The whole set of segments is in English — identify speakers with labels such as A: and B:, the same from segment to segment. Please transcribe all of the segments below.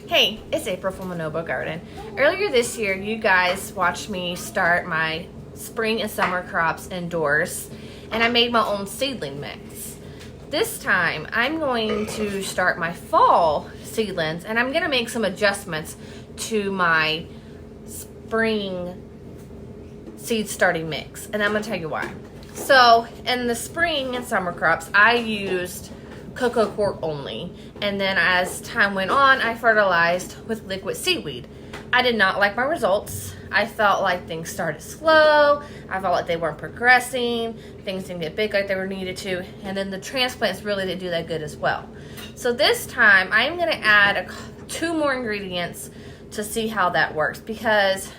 A: Hey, it's April from Lenovo Garden. Earlier this year, you guys watched me start my spring and summer crops indoors, and I made my own seedling mix. This time, I'm going to start my fall seedlings, and I'm gonna make some adjustments to my spring seed starting mix, and I'm gonna tell you why. So, in the spring and summer crops, I used coco coir only, and then as time went on, I fertilized with liquid seaweed. I did not like my results. I felt like things started slow. I felt like they weren't progressing. Things didn't get big like they were needed to, and then the transplants really didn't do that good as well. So this time, I'm gonna add 2 more ingredients to see how that works, because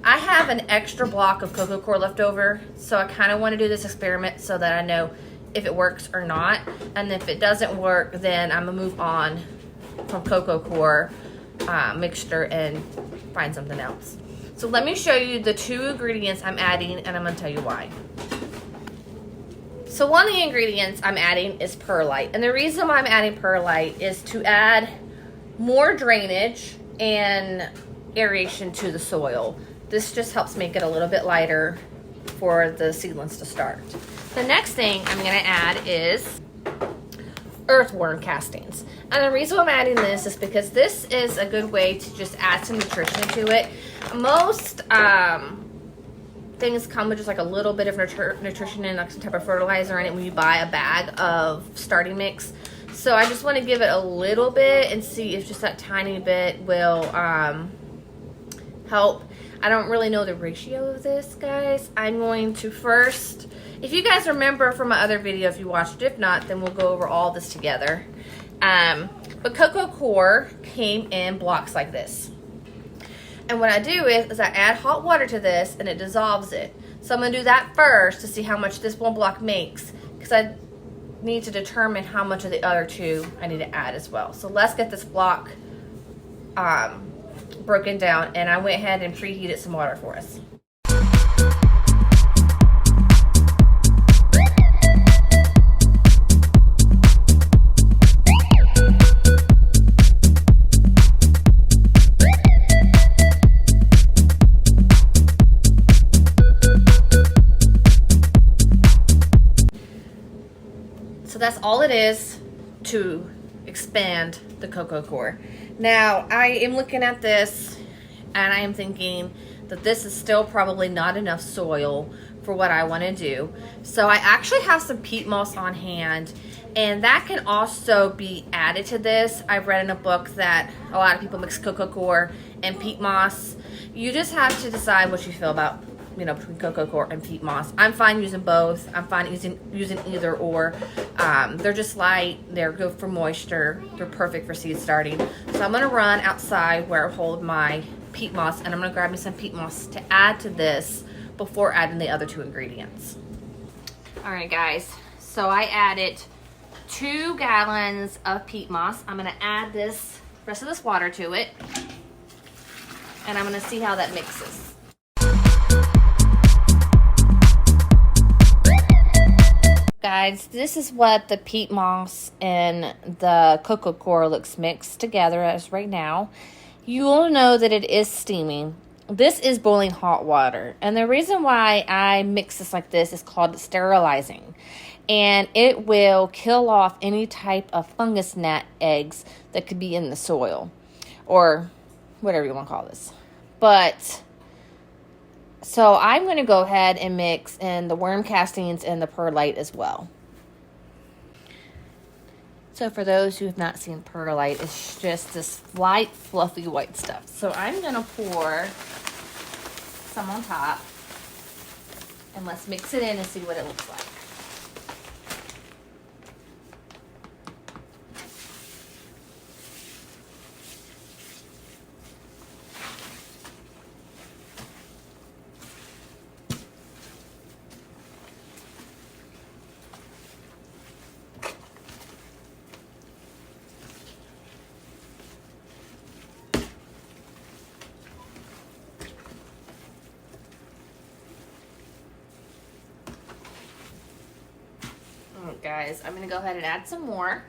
A: I have an extra block of coco coir left over, so I kind of want to do this experiment so that I know if it works or not. And if it doesn't work, then I'm gonna move on from coco coir mixture and find something else. So let me show you the 2 ingredients I'm adding, and I'm gonna tell you why. So one of the ingredients I'm adding is perlite, and the reason why I'm adding perlite is to add more drainage and aeration to the soil. This just helps make it a little bit lighter for the seedlings to start. The next thing I'm gonna add is earthworm castings. And the reason I'm adding this is because this is a good way to just add some nutrition to it. Most things come with just like a little bit of nutrition and like some type of fertilizer in it when you buy a bag of starting mix. So I just want to give it a little bit and see if just that tiny bit will help. I don't really know the ratio of this, guys. I'm going to first, if you guys remember from my other video, if you watched it, if not, then we'll go over all this together. But coco coir came in blocks like this. And what I do is I add hot water to this and it dissolves it. So I'm gonna do that first to see how much this one block makes, because I need to determine how much of the other 2 I need to add as well. So let's get this block broken down, and I went ahead and preheated some water for us. So that's all it is to expand the coco coir. Now, I am looking at this and I am thinking that this is still probably not enough soil for what I want to do. So I actually have some peat moss on hand, and that can also be added to this. I've read in a book that a lot of people mix coco coir and peat moss. You just have to decide what you feel about, between coco coir and peat moss. I'm fine using both. I'm fine using either or. They're just light. They're good for moisture. They're perfect for seed starting. So I'm gonna run outside where I hold my peat moss, and I'm gonna grab me some peat moss to add to this before adding the other 2 ingredients. All right, guys. So I added 2 gallons of peat moss. I'm gonna add this rest of this water to it, and I'm gonna see how that mixes. Guys, this is what the peat moss and the coco coir looks mixed together as right now. You will know that it is steaming. This is boiling hot water, and the reason why I mix this like this is called sterilizing, and it will kill off any type of fungus gnat eggs that could be in the soil, or whatever you want to call this. But so I'm going to go ahead and mix in the worm castings and the perlite as well. So for those who have not seen perlite, it's just this light, fluffy white stuff. So I'm going to pour some on top, and let's mix it in and see what it looks like. Guys, I'm gonna go ahead and add some more.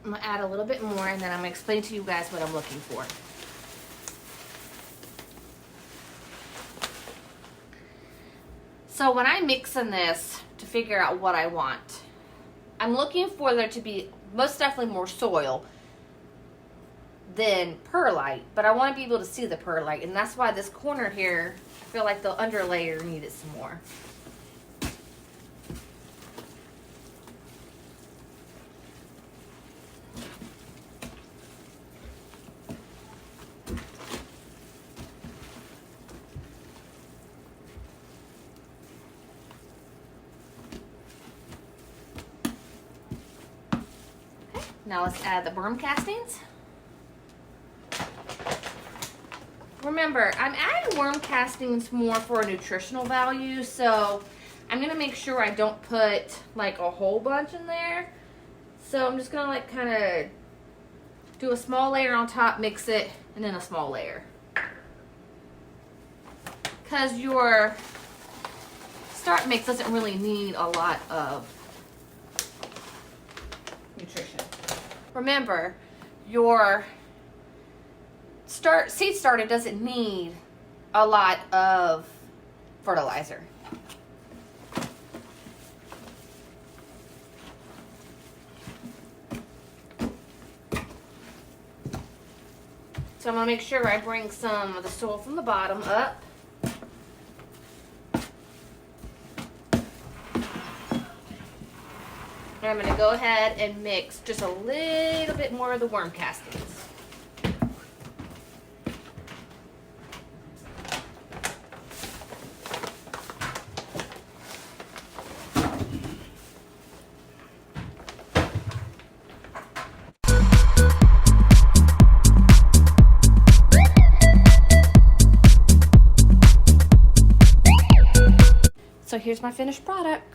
A: I'm gonna add a little bit more and then I'm gonna explain to you guys what I'm looking for. So when I'm mixing this to figure out what I want, I'm looking for there to be most definitely more soil than perlite, but I want to be able to see the perlite, and that's why this corner here, I feel like the under layer needed some more. Now let's add the worm castings. Remember, I'm adding worm castings more for a nutritional value, so I'm gonna make sure I don't put like a whole bunch in there. So I'm just gonna like kind of do a small layer on top, mix it, and then a small layer. Because your start mix doesn't really need a lot of nutrition. Remember, your seed starter doesn't need a lot of fertilizer. So I'm gonna make sure I bring some of the soil from the bottom up. And I'm going to go ahead and mix just a little bit more of the worm castings. So here's my finished product.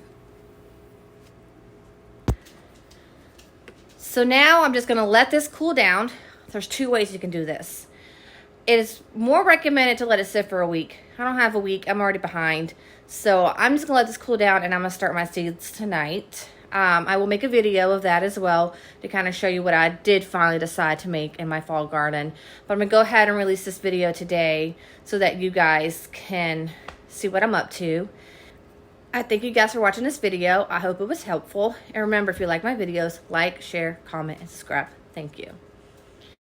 A: So now I'm just gonna let this cool down. There's two ways you can do this. It is more recommended to let it sit for a week. I don't have a week, I'm already behind. So I'm just gonna let this cool down and I'm gonna start my seeds tonight. I will make a video of that as well to kind of show you what I did finally decide to make in my fall garden. But I'm gonna go ahead and release this video today so that you guys can see what I'm up to. I thank you guys for watching this video. I hope it was helpful. And remember, if you like my videos, like, share, comment, and subscribe. Thank you.